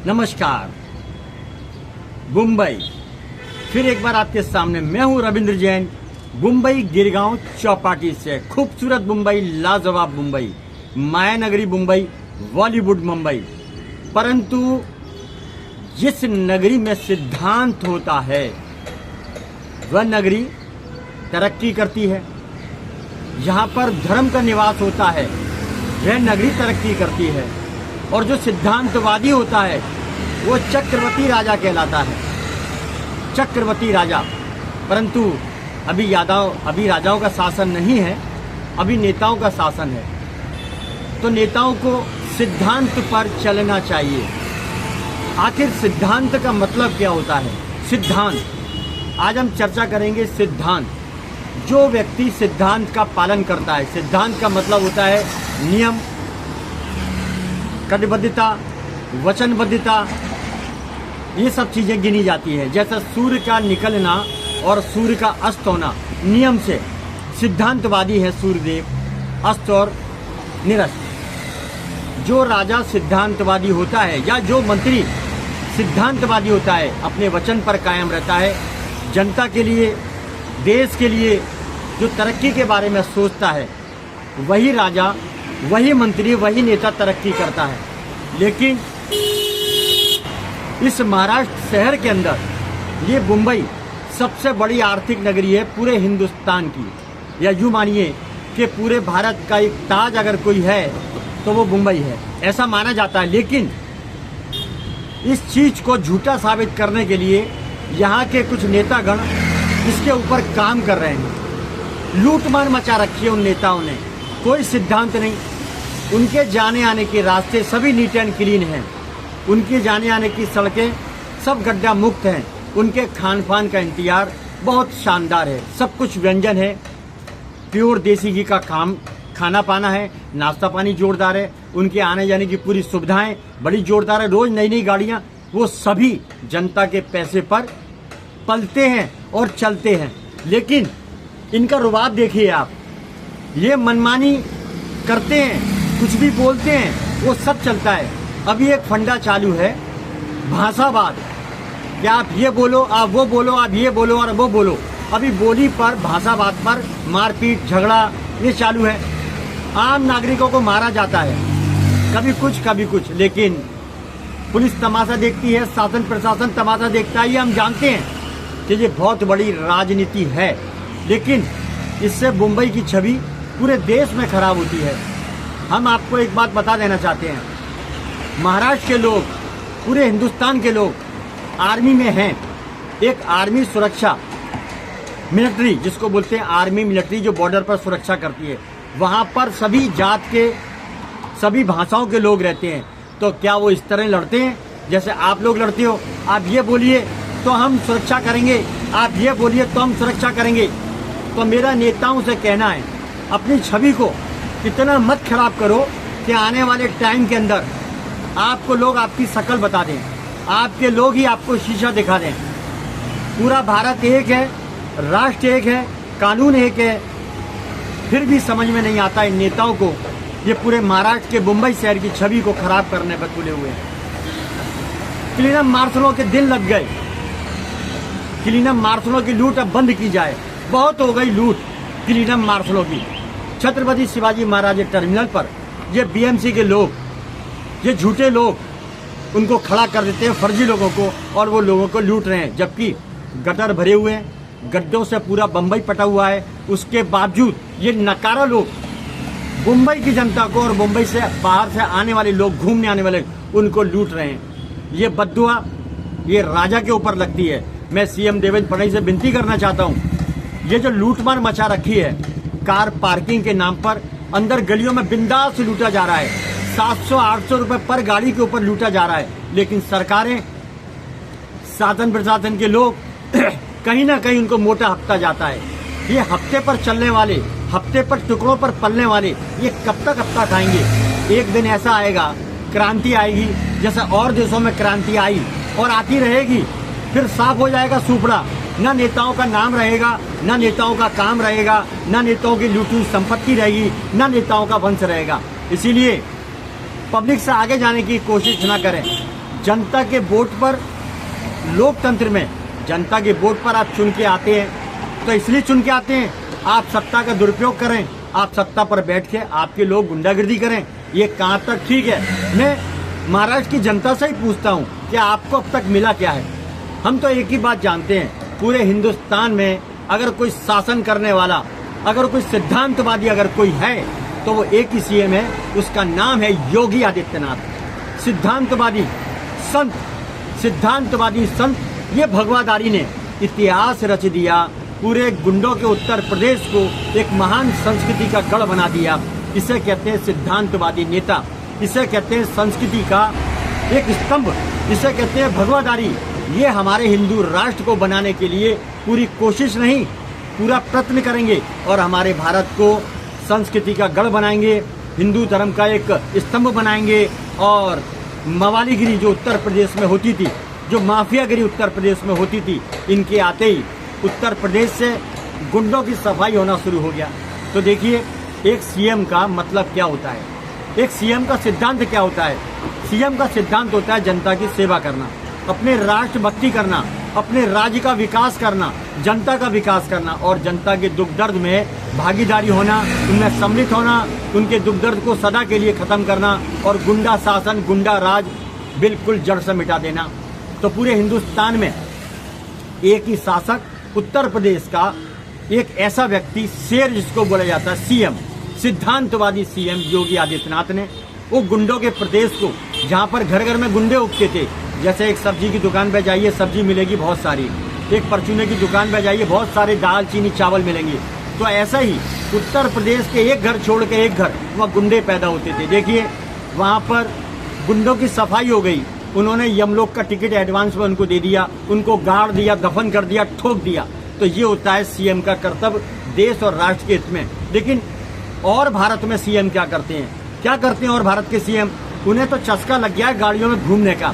नमस्कार। मुंबई फिर एक बार आपके सामने मैं हूं रविंद्र जैन। मुंबई गिरगांव चौपाटी से खूबसूरत मुंबई, लाजवाब मुंबई, माया नगरी मुंबई, बॉलीवुड मुंबई। परंतु जिस नगरी में सिद्धांत होता है वह नगरी तरक्की करती है। यहाँ पर धर्म का निवास होता है वह नगरी तरक्की करती है। और जो सिद्धांतवादी होता है वो चक्रवर्ती राजा कहलाता है, चक्रवर्ती राजा। परंतु अभी राजाओं का शासन नहीं है, अभी नेताओं का शासन है। तो नेताओं को सिद्धांत पर चलना चाहिए। आखिर सिद्धांत का मतलब क्या होता है? सिद्धांत आज हम चर्चा करेंगे। सिद्धांत, जो व्यक्ति सिद्धांत का पालन करता है, सिद्धांत का मतलब होता है नियम, कटिबद्धता, वचनबद्धता, ये सब चीजें गिनी जाती है। जैसा सूर्य का निकलना और सूर्य का अस्त होना नियम से सिद्धांतवादी है सूर्यदेव, अस्त और निरस्त। जो राजा सिद्धांतवादी होता है या जो मंत्री सिद्धांतवादी होता है, अपने वचन पर कायम रहता है, जनता के लिए, देश के लिए जो तरक्की के बारे में सोचता है, वही राजा, वही मंत्री, वही नेता तरक्की करता है। लेकिन इस महाराष्ट्र शहर के अंदर ये मुंबई सबसे बड़ी आर्थिक नगरी है पूरे हिंदुस्तान की, या यूँ मानिए कि पूरे भारत का एक ताज अगर कोई है तो वो मुंबई है, ऐसा माना जाता है। लेकिन इस चीज को झूठा साबित करने के लिए यहाँ के कुछ नेतागण इसके ऊपर काम कर रहे हैं। लूटमार मचा रखी है उन नेताओं ने, कोई सिद्धांत नहीं। उनके जाने आने के रास्ते सभी नीट एंड क्लीन हैं, उनके जाने आने की सड़कें सब गड्ढा मुक्त हैं, उनके खान पान का इंतजार बहुत शानदार है, सब कुछ व्यंजन है, प्योर देसी घी का खाना पाना है, नाश्ता पानी जोरदार है, उनके आने जाने की पूरी सुविधाएं बड़ी जोरदार है, रोज नई नई गाड़ियां, वो सभी जनता के पैसे पर पलते हैं और चलते हैं। लेकिन इनका रुबाब देखिए आप, ये मनमानी करते हैं, कुछ भी बोलते हैं, वो सब चलता है। अभी एक फंडा चालू है भाषावाद, कि आप ये बोलो, आप वो बोलो, आप ये बोलो और वो बोलो। अभी बोली पर, भाषावाद पर मारपीट, झगड़ा ये चालू है। आम नागरिकों को मारा जाता है, कभी कुछ कभी कुछ। लेकिन पुलिस तमाशा देखती है, शासन प्रशासन तमाशा देखता है। ये हम जानते हैं कि ये बहुत बड़ी राजनीति है, लेकिन इससे मुंबई की छवि पूरे देश में खराब होती है। हम आपको एक बात बता देना चाहते हैं, महाराष्ट्र के लोग, पूरे हिंदुस्तान के लोग आर्मी में हैं। एक आर्मी सुरक्षा, मिलिट्री जिसको बोलते हैं, आर्मी मिलिट्री जो बॉर्डर पर सुरक्षा करती है, वहाँ पर सभी जात के, सभी भाषाओं के लोग रहते हैं। तो क्या वो इस तरह लड़ते हैं जैसे आप लोग लड़ते हो? आप ये बोलिए तो हम सुरक्षा करेंगे, आप ये बोलिए तो हम सुरक्षा करेंगे। तो मेरा नेताओं से कहना है, अपनी छवि को इतना मत खराब करो कि आने वाले टाइम के अंदर आपको लोग आपकी शक्ल बता दें, आपके लोग ही आपको शीशा दिखा दें। पूरा भारत एक है, राष्ट्र एक है, कानून एक है, फिर भी समझ में नहीं आता इन नेताओं को। ये पूरे महाराष्ट्र के मुंबई शहर की छवि को खराब करने पर तुले हुए हैं। क्लीनअप मार्शलों के दिन लग गए, क्लीनअप मार्शलों की लूट अब बंद की जाए। बहुत हो गई लूट क्लीनअप मार्शलों की। छत्रपति शिवाजी महाराज टर्मिनल पर ये बीएमसी के लोग, ये झूठे लोग उनको खड़ा कर देते हैं, फर्जी लोगों को, और वो लोगों को लूट रहे हैं। जबकि गटर भरे हुए हैं, गड्ढों से पूरा बम्बई पटा हुआ है, उसके बावजूद ये नकारा लोग मुंबई की जनता को और मुंबई से बाहर से आने वाले लोग, घूमने आने वाले, उनको लूट रहे हैं। ये बद्दुआ ये राजा के ऊपर लगती है। मैं सीएम देवेंद्र फडणवीस से विनती करना चाहता हूँ, ये जो लूटमार मचा रखी है, कार पार्किंग के नाम पर अंदर गलियों में बिंदास लूटा जा रहा है, 700-800 रुपए पर गाड़ी के ऊपर लूटा जा रहा है। लेकिन सरकारें, शासन प्रशासन के लोग कहीं ना कहीं उनको मोटा हफ्ता जाता है। ये हफ्ते पर चलने वाले, हफ्ते पर टुकड़ों पर पलने वाले, ये कब तक हफ्ता खाएंगे? एक दिन ऐसा आएगा, क्रांति आएगी, जैसे और देशों में क्रांति आई और आती रहेगी। फिर साफ हो जाएगा सुपड़ा, ना नेताओं का नाम रहेगा, ना नेताओं का काम रहेगा, ना नेताओं की लूटी हुई संपत्ति रहेगी, ना नेताओं का वंश रहेगा। इसीलिए पब्लिक से आगे जाने की कोशिश ना करें, जनता के वोट पर, लोकतंत्र में जनता के वोट पर आप चुन के आते हैं, तो इसलिए चुन के आते हैं आप सत्ता का दुरुपयोग करें, आप सत्ता पर बैठ के आपके लोग गुंडागिर्दी करें। ये कहाँ तक ठीक है? मैं महाराष्ट्र की जनता से ही पूछता हूँ कि आपको अब तक मिला क्या है? हम तो एक ही बात जानते हैं, पूरे हिंदुस्तान में अगर कोई शासन करने वाला, अगर कोई सिद्धांतवादी अगर कोई है तो वो एक ही सीएम है, उसका नाम है योगी आदित्यनाथ। सिद्धांतवादी संत, सिद्धांतवादी संत, ये भगवाधारी ने इतिहास रच दिया, पूरे गुंडों के उत्तर प्रदेश को एक महान संस्कृति का गढ़ बना दिया। इसे कहते हैं सिद्धांतवादी नेता, इसे कहते हैं संस्कृति का एक स्तंभ, इसे कहते हैं भगवाधारी। ये हमारे हिंदू राष्ट्र को बनाने के लिए पूरी कोशिश नहीं, पूरा प्रयत्न करेंगे और हमारे भारत को संस्कृति का गढ़ बनाएंगे, हिंदू धर्म का एक स्तंभ बनाएंगे। और मवालीगिरी जो उत्तर प्रदेश में होती थी, जो माफियागिरी उत्तर प्रदेश में होती थी, इनके आते ही उत्तर प्रदेश से गुंडों की सफाई होना शुरू हो गया। तो देखिए एक सीएम का मतलब क्या होता है, एक सीएम का सिद्धांत क्या होता है? सीएम का सिद्धांत होता है जनता की सेवा करना, अपने राष्ट्र भक्ति करना, अपने राज्य का विकास करना, जनता का विकास करना और जनता के दुख दर्द में भागीदारी होना, उनमें सम्मिलित होना, उनके दुख दर्द को सदा के लिए खत्म करना और गुंडा शासन, गुंडा राज बिल्कुल जड़ से मिटा देना। तो पूरे हिंदुस्तान में एक ही शासक, उत्तर प्रदेश का एक ऐसा व्यक्ति, शेर जिसको बोला जाता है, सीएम, सिद्धांतवादी सीएम योगी आदित्यनाथ ने वो गुंडों के प्रदेश को, जहाँ पर घर घर में गुंडे उगते थे, जैसे एक सब्जी की दुकान पे जाइए सब्जी मिलेगी बहुत सारी, एक परचूने की दुकान पे जाइए बहुत सारे दाल चीनी चावल मिलेंगे, तो ऐसा ही उत्तर प्रदेश के एक घर छोड़ के एक घर वहाँ गुंडे पैदा होते थे। देखिए वहाँ पर गुंडों की सफाई हो गई, उन्होंने यमलोक का टिकट एडवांस में उनको दे दिया, उनको गाड़ दिया, दफन कर दिया, ठोक दिया। तो ये होता है सीएम का कर्तव्य देश और राष्ट्र के हित में। लेकिन और भारत में सीएम क्या करते हैं, क्या करते हैं और भारत के सीएम? उन्हें तो चस्का लग गया है गाड़ियों में घूमने का,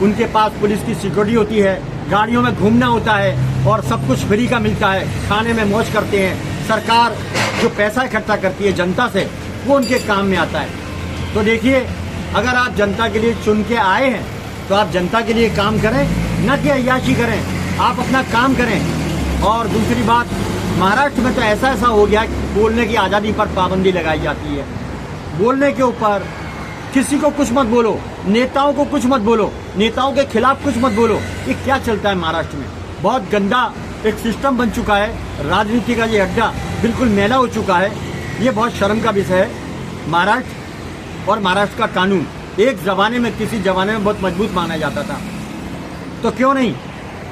उनके पास पुलिस की सिक्योरिटी होती है, गाड़ियों में घूमना होता है और सब कुछ फ्री का मिलता है, खाने में मौज करते हैं। सरकार जो पैसा इकट्ठा करती है जनता से, वो उनके काम में आता है। तो देखिए अगर आप जनता के लिए चुन के आए हैं तो आप जनता के लिए काम करें, न कि अय्याशी करें, आप अपना काम करें। और दूसरी बात, महाराष्ट्र में तो ऐसा हो गया कि बोलने की आज़ादी पर पाबंदी लगाई जाती है। बोलने के ऊपर किसी को कुछ मत बोलो, नेताओं को कुछ मत बोलो, नेताओं के खिलाफ कुछ मत बोलो। ये क्या चलता है महाराष्ट्र में? बहुत गंदा एक सिस्टम बन चुका है, राजनीति का ये अड्डा बिल्कुल मैला हो चुका है। ये बहुत शर्म का विषय है। महाराष्ट्र और महाराष्ट्र का कानून एक जमाने में, किसी जमाने में बहुत मजबूत माना जाता था, तो क्यों नहीं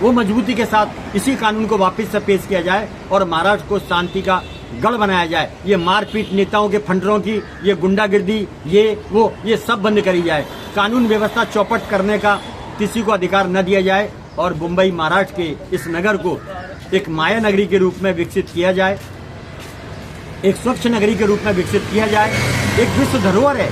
वो मजबूती के साथ इसी कानून को वापस से पेश किया जाए और महाराष्ट्र को शांति का गढ़ बनाया जाए। ये मारपीट, नेताओं के फंडरों की ये गुंडागिर्दी, ये सब बंद करी जाए। कानून व्यवस्था चौपट करने का किसी को अधिकार न दिया जाए और मुंबई महाराष्ट्र के इस नगर को एक माया नगरी के रूप में विकसित किया जाए, एक स्वच्छ नगरी के रूप में विकसित किया जाए। एक विश्व धरोहर है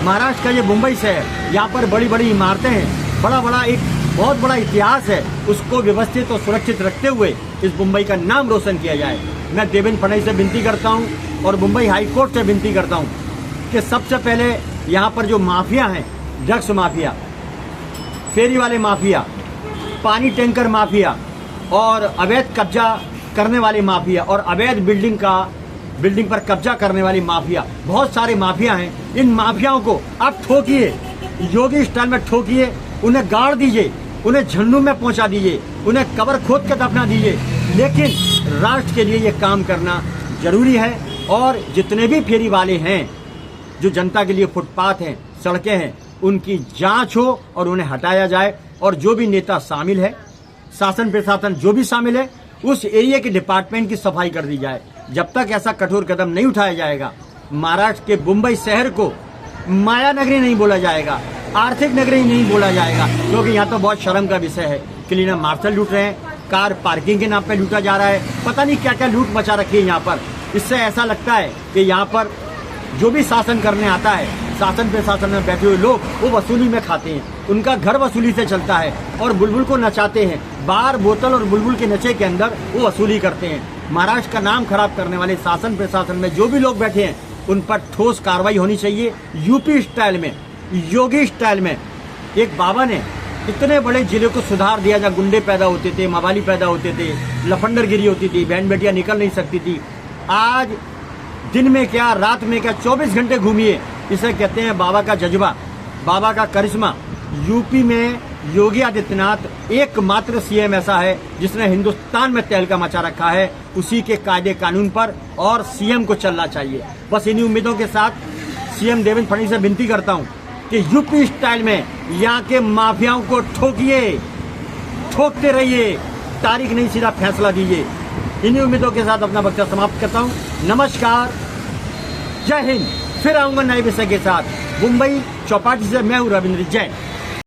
महाराष्ट्र का ये मुंबई शहर, यहाँ पर बड़ी बड़ी इमारतें हैं, बड़ा एक बहुत बड़ा इतिहास है, उसको व्यवस्थित और सुरक्षित रखते हुए इस मुंबई का नाम रोशन किया जाए। मैं देवेंद्र फडणवीस से विनती करता हूँ और मुंबई हाई कोर्ट से विनती करता हूँ कि सबसे पहले यहाँ पर जो माफिया हैं, ड्रग्स माफिया, फेरी वाले माफिया, पानी टैंकर माफिया और अवैध कब्जा करने वाले माफिया और अवैध बिल्डिंग पर कब्जा करने वाली माफिया, बहुत सारे माफिया हैं। इन माफियाओं को आप ठोकिए, योगी स्टाइल में ठोकिए, उन्हें गाड़ दीजिए, उन्हें झंडू में पहुंचा दीजिए, उन्हें कब्र खोद के दफना दीजिए। लेकिन राष्ट्र के लिए ये काम करना जरूरी है। और जितने भी फेरी वाले हैं, जो जनता के लिए फुटपाथ हैं, सड़कें हैं, उनकी जांच हो और उन्हें हटाया जाए। और जो भी नेता शामिल है, शासन प्रशासन जो भी शामिल है, उस एरिया के डिपार्टमेंट की सफाई कर दी जाए। जब तक ऐसा कठोर कदम नहीं उठाया जाएगा, महाराष्ट्र के मुंबई शहर को माया नगरी नहीं बोला जाएगा, आर्थिक नगरी नहीं बोला जाएगा, क्योंकि यहाँ तो बहुत शर्म का विषय है। क्लीनर मार्शल लूट रहे हैं, कार पार्किंग के नाम पे लूटा जा रहा है, पता नहीं क्या क्या लूट मचा रखी है यहाँ पर। इससे ऐसा लगता है कि यहाँ पर जो भी शासन करने आता है, शासन प्रशासन में बैठे हुए लोग वो वसूली में खाते हैं, उनका घर वसूली से चलता है और बुलबुल को नचाते हैं। बार, बोतल और बुलबुल के नशे के अंदर वो वसूली करते हैं। महाराष्ट्र का नाम खराब करने वाले शासन प्रशासन में जो भी लोग बैठे हैं, उन पर ठोस कार्रवाई होनी चाहिए। यूपी स्टाइल में, योगी स्टाइल में एक बाबा ने इतने बड़े जिले को सुधार दिया, जहाँ गुंडे पैदा होते थे, मवाली पैदा होते थे, लफंडरगिरी होती थी, बहन बेटियां निकल नहीं सकती थी। आज दिन में क्या रात में क्या 24 घंटे घूमिए, इसे कहते हैं बाबा का जज्बा, बाबा का करिश्मा। यूपी में योगी आदित्यनाथ एकमात्र सीएम ऐसा है जिसने हिंदुस्तान में तहलका मचा रखा है, उसी के कायदे कानून पर, और सीएम को चलना चाहिए। बस इन्हीं उम्मीदों के साथ सीएम देवेंद्र फडणवीस से विनती करता हूं कि यूपी स्टाइल में यहाँ के माफियाओं को ठोकिए, ठोकते रहिए, तारीख नहीं सीधा फैसला दीजिए। इन्हीं उम्मीदों के साथ अपना वक्तव्य समाप्त करता हूं। नमस्कार, जय हिंद। फिर आऊंगा नए विषय के साथ। मुंबई चौपाटी से मैं हूं रविंद्र जैन।